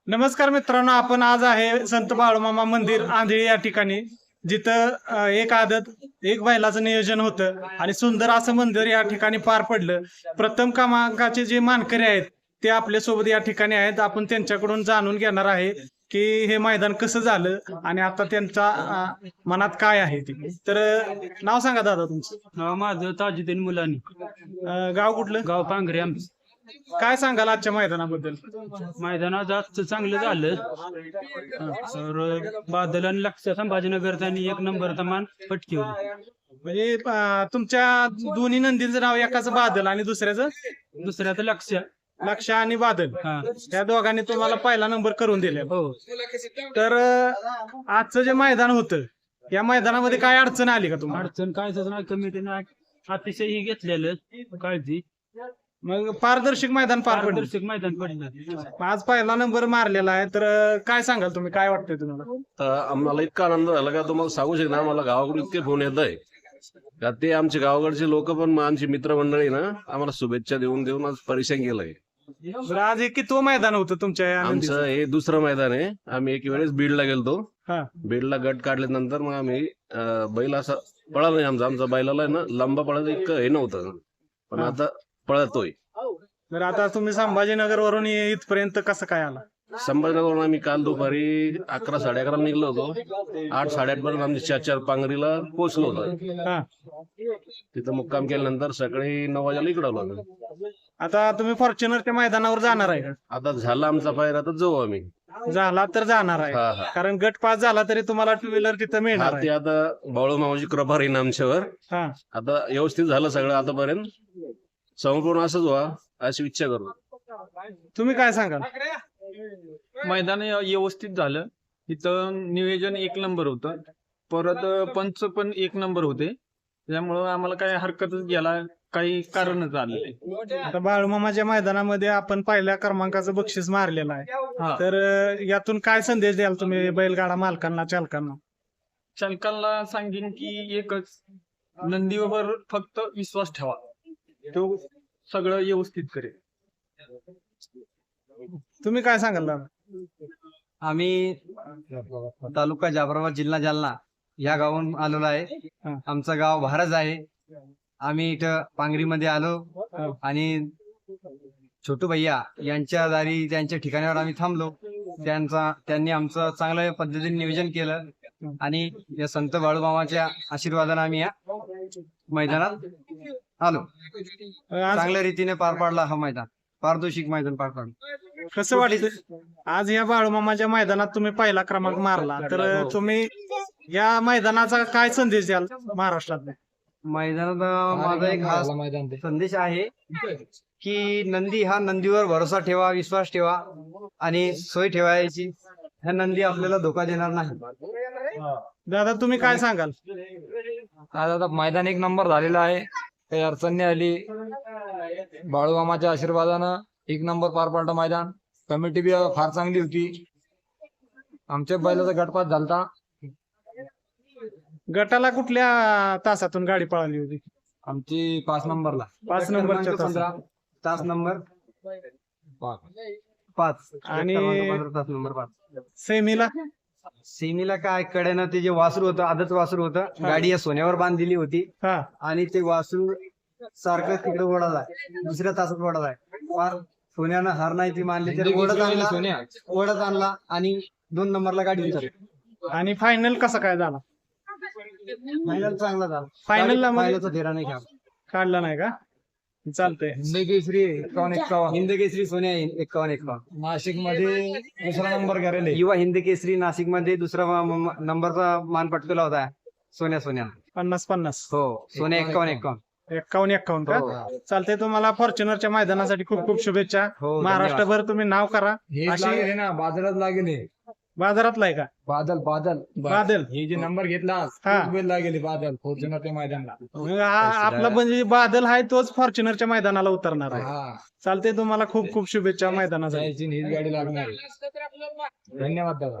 नमस्कार मित्रांनो, आपण आज आहे संत बाळूमामा मंदिर आंधळी या ठिकाणी, जिथं एक आदत एक बैलाचं नियोजन होतं आणि सुंदर असं मंदिर या ठिकाणी पार पडलं. प्रथम क्रमांकाचे जे मानकरी आहेत ते आपल्या सोबत या ठिकाणी आहेत. आपण त्यांच्याकडून जाणून घेणार आहे की हे मैदान कसं झालं आणि आता त्यांच्या मनात काय आहे ते. तर नाव सांगा दादा तुमचं. नाव माझं ताजुद्दीन मुलानी, गाव कुठलं? गाव पांघरे आमचं. काय सांगाल आजच्या मैदानाबद्दल? मैदानात आज चांगलं झालं. तर बादल आणि लक्ष संभाजीनगर त्यांनी एक नंबरचा मान पटकिवला. म्हणजे तुमच्या दोन्ही नंदींचं नाव एकाच बादल आणि दुसऱ्याचं दुसऱ्याचं लक्ष. लक्ष आणि बादल, हा त्या दोघांनी तुम्हाला पहिला नंबर करून दिले. हो. तर आजचं जे मैदान होतं या मैदानामध्ये काय अडचण आली का तुम्हाला? अडचण काय नाही, कमिटीनं अतिशय ही घेतलेलं काळजी. मग पारदर्शक मैदान पार पडलं. पारदर्शक मैदान पडलं. आज पहिला नंबर मारलेला आहे, तर काय सांगाल तुम्ही, काय वाटतंय तुम्हाला? तर आम्हाला इतका आनंद झाला का तुम्हाला सांगू शकणार. मला गावाकडून इतके फोन येत आहे का ते आमचे गावाकडचे लोक पण आमची मित्रमंडळी ना आम्हाला शुभेच्छा देऊन देऊन आज परेशान केलंय. बरं, आज हे कितवं मैदान होतं तुमच्या या नंदीचं? आमचं हे दुसरं मैदान आहे. आम्ही एक वेळेस बीडला गेलतो. हा. बीडला गट काढल्यानंतर मग आम्ही बैल असा पळाला नाही. आमचा बैलाला ना लंबा पळायचं इतकं हे नव्हतं, पण आता पळतोय. तर आता तुम्ही संभाजीनगर वरून इथपर्यंत कसं काय आला? संभाजीनगरवरून आम्ही काल दुपारी 11-11:30 निघलो होतो. 8-8:30 पर्यंत आमची 4 पांगरीला पोहोचलो होतो. हा. तिथं मुक्काम केल्यानंतर सकाळी 9 वाजेला इकडे आलो आम्ही. आता तुम्ही फॉर्च्युनरच्या मैदानावर जाणार आहे का? आता झाला आमचा पायरा, तर जाऊ आम्ही. झाला तर जाणार हा, आहे, हा. कारण गट पास झाला तरी तुम्हाला टू व्हीलर तिथं मिळणार हा, ते आहे. आता बाळूमामाची कृपा राहील आमच्यावर. हा. आता व्यवस्थित झालं सगळं आतापर्यंत. संपूर्ण असंच व्हा अशी इच्छा करतो. तुम्ही काय सांगाल? मैदान व्यवस्थित झालं. इथं नियोजन एक नंबर होतं. परत पंच पण एक नंबर होते. त्यामुळं आम्हाला काही हरकतच गेला, काही कारणच आलं नाही. आता बाळूमामाच्या मैदानामध्ये आपण पहिल्या क्रमांकाचं बक्षीस मारलेलं आहे, हा. तर यातून काय संदेश द्याल तुम्ही बैलगाडा मालकांना, चालकांना? चालकांना सांगेन की एकच, नंदीवर फक्त विश्वास ठेवा, तो सगळं व्यवस्थित करेल. तुम्ही काय सांगाल दादा? आम्ही तालुका जाफराबाद, जिल्हा जालना या गावाहून आलेलो आहे. आमचं गाव भारज आहे. आम्ही इथं पांगरीमध्ये आलो आणि छोटू भैया यांच्या दारी त्यांच्या ठिकाणावर आम्ही थांबलो. त्यांनी आमचं चांगल्या पद्धतीने नियोजन केलं आणि या संत बाळूमामाच्या आशीर्वादाने आम्ही या मैदानात आलो. आज चांगल्या रीतीने पार पाडला हा मैदान, पारदर्शक मैदान पार पाडलं. कसं वाटतं आज या बाळूमामाच्या मैदानात तुम्ही पहिला क्रमांक मारला, तर तुम्ही या मैदानाचा काय संदेश द्याल महाराष्ट्रात? मैदानात माझा एक खास संदेश आहे की नंदी हा नंदीवर भरोसा ठेवा, विश्वास ठेवा आणि सोय ठेवायची. ह्या नंदी आपल्याला धोका देणार नाही. दादा तुम्ही काय सांगाल? आज आता मैदान एक नंबर झालेला आहे. काही अडचण नाही आली. बाळूमामाच्या आशीर्वादानं एक नंबर पार पडला मैदान. कमिटी बी फार चांगली होती. आमच्या बैलाचा गटपात झालता. गटाला कुठल्या तासातून गाडी पळाली होती? आमची 5 नंबरला 5 नंबरच्या तासात. 15 तास नंबर 5 आणि तास नंबर 5. सेमीला? सेमीला काय कडेनं ते जे वासरू होतं, आदत वासरू होतं, गाडी या सोन्यावर बांधलेली होती हा. आणि ते वासरू सारखं तिकडे ओढत आहे, दुसऱ्या तासात ओढत आहे. फार सोन्यानं हार नाही ती मानली तर ओढत आणला आणि 2 नंबरला गाडी उतरली. आणि फायनल कसा काय झाला? फायनल चांगला झाला. फायनलला म्हणजे फायनलचा धेरा नाही घ्या. काढला नाही का? चालतंय. हिंदकेसरी 51 हिंद केसरी सोन्या 51. नाशिक मध्ये दुसरा नंबर करेल. युवा हिंद केसरी नाशिक मध्ये दुसरा नंबरचा मान पटकवला होता सोन्या. 50-50. हो, सोन्या 51. 51 का? हो. चालतंय. तुम्हाला फॉर्च्युनरच्या मैदानासाठी खूप खूप शुभेच्छा. हो, महाराष्ट्रभर तुम्ही नाव करा. हे अशी लागेल ना, बाजारात लागेल. बाजारातला आहे का? बादल बादल. हे जे नंबर घेतला हा. खूप वेळ लागेल. बादल फॉर्च्युनरच्या मैदानला. मग हा आपला म्हणजे बादल आहे तोच फॉर्च्युनरच्या मैदानाला उतरणार आहे. हा, चालतंय. तुम्हाला खूप खूप शुभेच्छा मैदानासाठी. जायची हीच गाडी लागणार. धन्यवाद दादा.